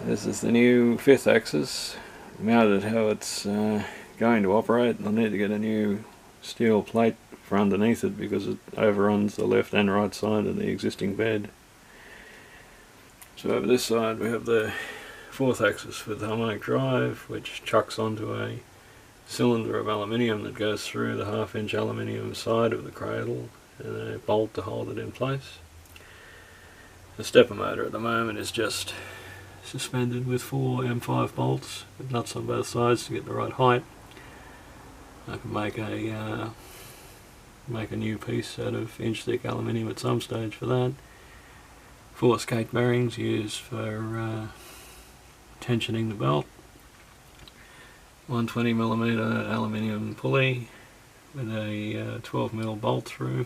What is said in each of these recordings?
This is the new 5th axis, mounted how it's going to operate. I'll need to get a new steel plate for underneath it because it overruns the left and right side of the existing bed. So over this side we have the 4th axis with the harmonic drive, which chucks onto a cylinder of aluminium that goes through the 1/2-inch aluminium side of the cradle and a bolt to hold it in place. The stepper motor at the moment is just suspended with 4 M5 bolts with nuts on both sides to get the right height. I can make a new piece out of inch-thick aluminium at some stage for that. 4 skate bearings used for tensioning the belt. 120mm aluminium pulley with a 12mm bolt through.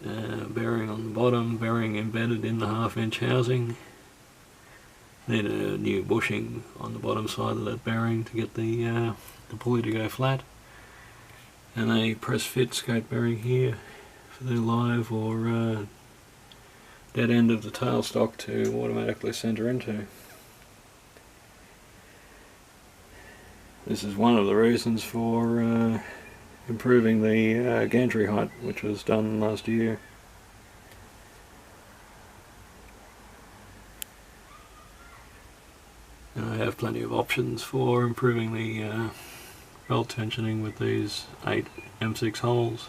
Bearing on the bottom, bearing embedded in the 1/2-inch housing. Need a new bushing on the bottom side of that bearing to get the pulley to go flat. And a press fit skate bearing here for the live or dead end of the tailstock to automatically centre into. This is one of the reasons for improving the gantry height, which was done last year. And I have plenty of options for improving the belt tensioning with these 8 M6 holes.